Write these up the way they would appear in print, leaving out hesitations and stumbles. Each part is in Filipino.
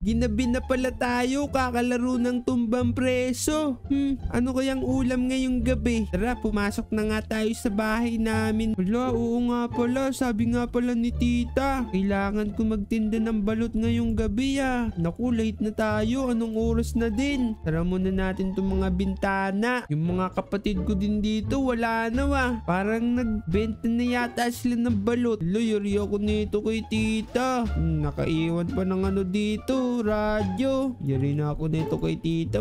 Ginabi na pala tayo, kakalaro ng tumbang preso. Ano kayang ulam ngayong gabi? Tara, pumasok na nga tayo sa bahay namin. Wala, oo nga pala. Sabi nga pala ni tita, kailangan ko magtinda ng balot ngayong gabi Naku, late na tayo. Anong oras na din? Tara muna natin itong mga bintana. Yung mga kapatid ko din dito, wala na Parang nagbenta na yata sila ng balot. Yari ako nito kay tita. Nakaiwan pa ng ano dito, radyo. Yari na ako nito kay tita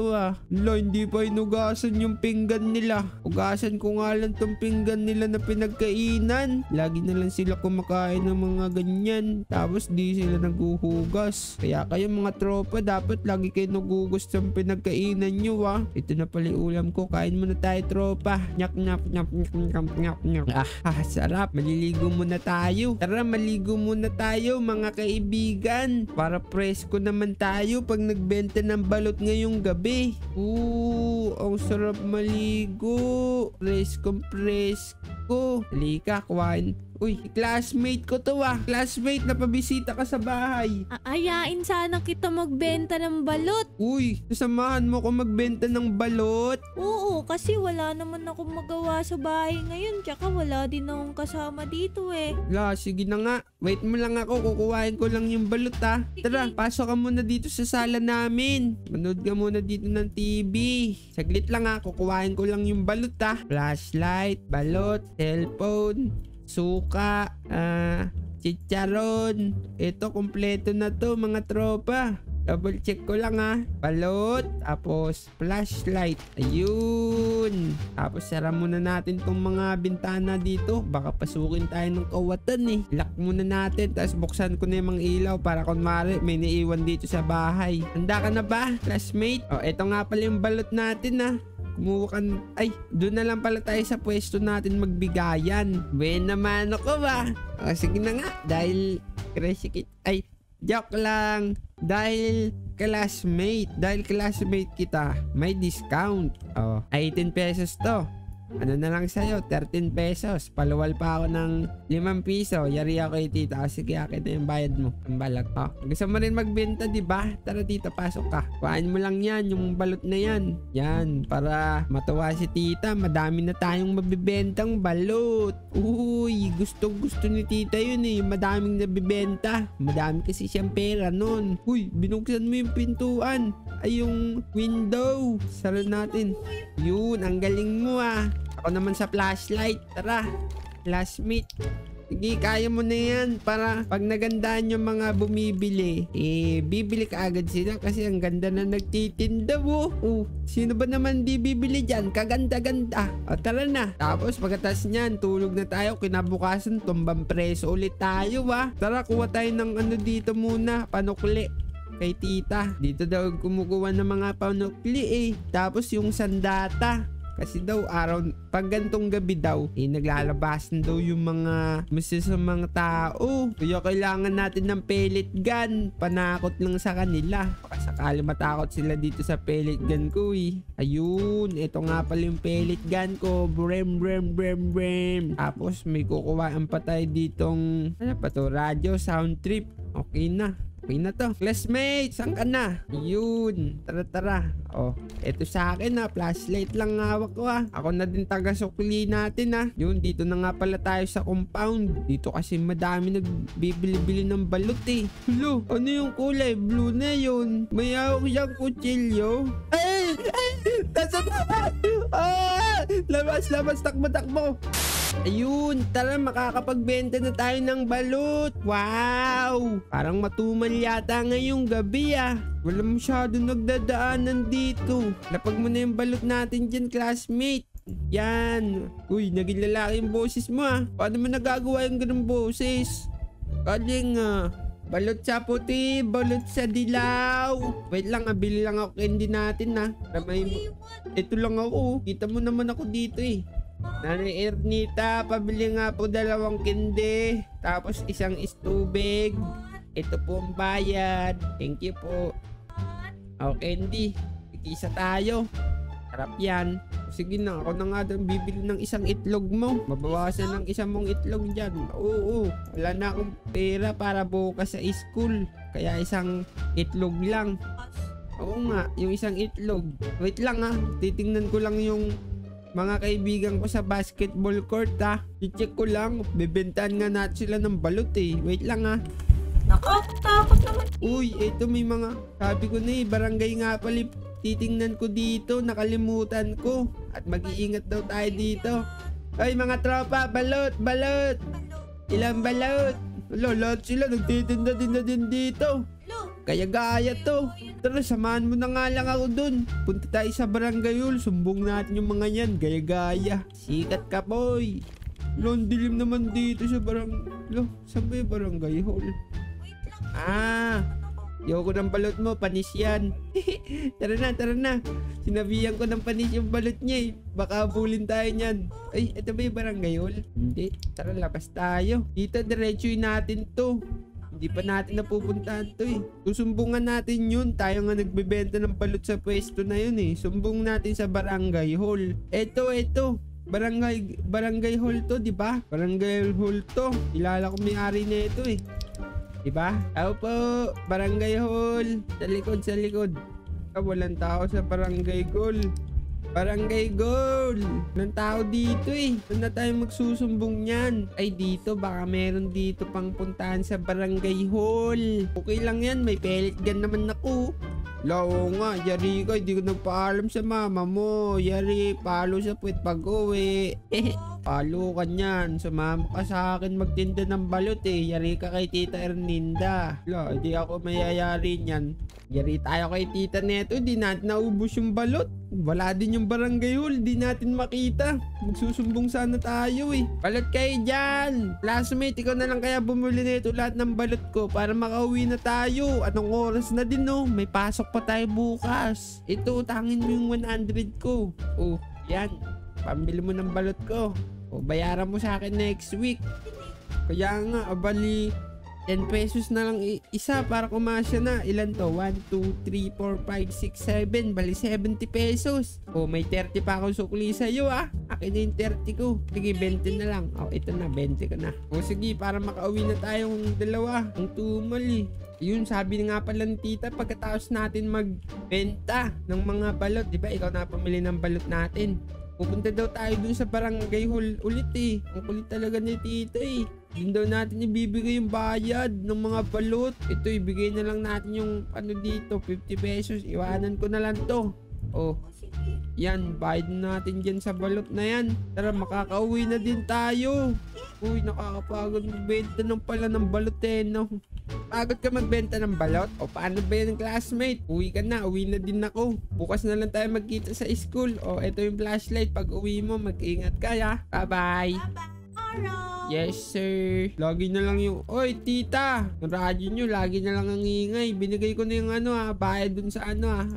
hindi pa inugasan yung pinggan nila. Ugasan ko nga lang tong pinggan nila na pinagkainan. Lagi na lang sila kumakain ng mga ganyan. Tapos di sila naghuhugas. Kaya kayo mga tropa, dapat lagi kayo nagugas ng pinagkainan nyo Ito na pala ulam ko. Kain muna tayo tropa. Nyak nyak nyak nyak nyak nyak nyak. Sarap. Maliligo muna tayo. Tara, maligo muna tayo mga kaibigan. Para presko naman tayo pag nagbenta ng balot ngayong gabi. Ang sarap maligo. Presko. Halika, kuhain. Uy, classmate ko to Classmate, napabisita ka sa bahay. Ayain sana kita magbenta ng balot. Uy, sasamahan mo ko magbenta ng balot? Oo, kasi wala naman ako magawa sa bahay ngayon. Tsaka wala din akong kasama dito Sige na nga. Wait mo lang ako, kukuhain ko lang yung balot Tara, pasok ka muna dito sa sala namin. Manood ka muna dito ng TV. Saglit lang kukuhain ko lang yung balot Flashlight, balot, cellphone, suka, chicharon. Ito, kompleto na to mga tropa. Double check ko lang balot, tapos flashlight. Ayun. Tapos sara muna natin tong mga bintana dito. Baka pasukin tayo ng kawatan Lock muna natin. Tapos buksan ko na yung mga ilaw para kunwari may naiwan dito sa bahay. Handa ka na ba, classmate? Ito nga pala yung balot natin Kumuha ka. Ay, doon na lang pala tayo sa pwesto natin magbigayan. Buwan naman ako sige na nga. Dahil joke lang. Dahil classmate kita, may discount. 18 pesos to. Ano na lang sa'yo, 13 pesos. Paluwal pa ako ng 5 piso. Yari ako kay tita. Sige, akin na yung bayad mo. Ang balot. Gusto mo rin magbenta, diba? Tara tita, pasok ka. Kuhain mo lang yan, yung balot na yan. Yan, para matuwa si tita. Madami na tayong mabibentang balot. Uy, gusto ni tita yun madaming nabibenta. Madami kasi siyang pera nun. Uy, binuksan mo yung pintuan. Ay, yung window. Sara natin. Yun, ang galing mo Ako naman sa flashlight. Tara, classmate. Sige, kaya mo na yan. Para pag nagandaan yung mga bumibili, bibili ka agad sila kasi ang ganda na nagtitinda sino ba naman di bibili dyan? Kaganda-ganda. Tara na. Tapos pagkatas niyan, tulog na tayo. Kinabukasan, tumbang preso ulit tayo Tara, kuha tayo ng ano dito muna. Panukli. Kay tita. Dito daw kumukuha ng mga panukli Tapos yung sandata. Kasi daw pag gantong gabi daw, naglalabasan daw yung mga masasamang tao. Kaya kailangan natin ng pellet gun. Panakot lang sa kanila. Baka sakali matakot sila dito sa pellet gun ko Ayun, ito nga pala yung pellet gun ko. Brem. Tapos may kukuhaan pa tayo ditong, radyo, sound trip. Okay na to. Classmate, saan ka na? Yun. Tara. Eto sa akin flashlight lang hawak ko Ako na din taga-sukli natin Yun, dito na nga pala tayo sa compound. Dito kasi madami nagbibili-bili ng balot Hello, ano yung kulay? Blue na yun. May hawak siyang kutsilyo. Ay! Nasa labas, takbo. Ayun, tara, makakapagbenta na tayo ng balot. Wow! Parang matumal yata ngayong gabi Wala masyado nagdadaanan dito. Lapag mo na yung balot natin dyan, classmate. Yan. Uy, naging lalaki yung boses mo Paano mo nagagawa yung ganung boses? Kaling balot sa puti, balot sa dilaw. Wait lang, bili lang ako candy natin Ito lang ako. Kita mo naman ako dito Nanay Ernita, pabili nga po 2 kinde. Tapos isang istubig. Ito po ang bayad. Thank you po. Candy. Ikisa tayo. Harap yan. Sige na, ako na nga doon bibili ng isang itlog mo. Mabawasan ng isang mong itlog dyan. Oo. Wala na akong pera para bukas sa school. Kaya isang itlog lang. Oo nga, yung isang itlog. Wait lang titingnan ko lang yung mga kaibigan ko sa basketball court I-check ko lang, bebentahan nga natin sila ng balot Wait lang Nakakatakot naman. Uy, ito may mga, sabi ko na barangay nga pala. Titingnan ko dito, nakalimutan ko. At mag-iingat daw tayo dito. Ay mga tropa, balot, balot. Ilang balot? Lahat sila nagtitinda din dito. Kaya gaya to. Tara, samahan mo na nga lang ako dun. Punta tayo sa barangay hall. Sumbong natin yung mga yan. Gaya-gaya. Sikat ka, boy. Ang dilim naman dito sa barangay. Saan ba yung barangay hall? Ayoko ng balot mo. Panis yan. Tara na. Sinabihan ko ng panis yung balot niya Baka bulin tayo niyan. Ay, ito ba yung barangay hall? Hindi. Tara, labas tayo. Dito, diretsuin natin to. Hindi pa natin napupuntahan to Susumbungan natin yun. Tayo nga nagbebenta ng balot sa pwesto na yun Sumbong natin sa barangay hall. Ito. Barangay hall to, di ba? Barangay hall to. Kilala ko may-ari na ito Diba? Ako po, barangay hall. Sa likod. Walang tao sa barangay hall. Barangay goal! Walang tao dito Saan na tayo magsusumbong niyan? Ay dito, baka meron dito pang puntahan sa barangay hall. Okay lang yan, may pellet gun naman ako. Oo nga, yari ka, hindi ko nagpaalam sa mama mo. Yari, palo sa puwet pag-uwi. Palo ka niyan, sumama ka sa akin magtinda ng balot Yari ka kay Tita Erninda. Hindi ako mayayari niyan. Yari tayo kay Tita Neto, di natin naubos yung balot. Wala din yung barangay hall, di natin makita. Magsusumbong sana tayo Balot kayo dyan. Classmate, ikaw na lang kaya bumili nito lahat ng balot ko para makauwi na tayo. Anong oras na din may pasok pa tayo bukas. Ito, utangin mo yung 100 ko. Yan. Pambili mo ng balot ko. Bayaran mo sa akin next week. Kaya nga, bali 10 pesos na lang isa para kumasya na. Ilan to? 1, 2, 3, 4, 5, 6, 7. Bali 70 pesos. May 30 pa akong sukli sa'yo Akin na yung 30 ko. Sige, 20 na lang. Ito na, 20 ko na. Sige, para makauwi na tayong dalawa. Ang tumal Yun, sabi nga pala ng tita, pagkatapos natin magbenta ng mga balot. Diba, ikaw na pumili ng balot natin. Pupunta daw tayo dun sa barangay hall ulit Ang kulit talaga ni tita Doon daw natin ibibigay yung bayad ng mga balot. Ito, ibigay na lang natin yung dito, 50 pesos. Iwanan ko na lang to. Yan, bayad natin dyan sa balot na yan. Tara, makakauwi na din tayo. Uy, nakakapagod magbenta ng balot no? Pagod ka magbenta ng balot? Paano ba yan, classmate? Uwi ka na, uwi na din ako. Bukas na lang tayo magkita sa school. Ito yung flashlight. Pag uwi mo, mag-ingat ka Bye-bye. Yes, sir. Lagi na lang yung, oy, tita. Yung radyo nyo, lagi na lang ang ingay. Binigay ko na yung bayad dun sa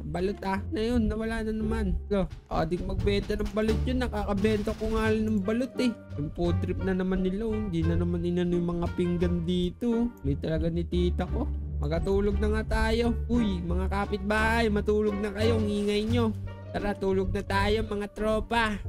balot Na yun, nawala na naman. Di magbenta ng balot yun. Nakakabenta ko nga ng balot Yung food trip na naman nila. Hindi na naman inano yung mga pinggan dito. May talaga ni tita ko. Magatulog na nga tayo. Uy, mga kapitbahay, matulog na kayo. Ang ingay nyo. Tara, tulog na tayo mga tropa.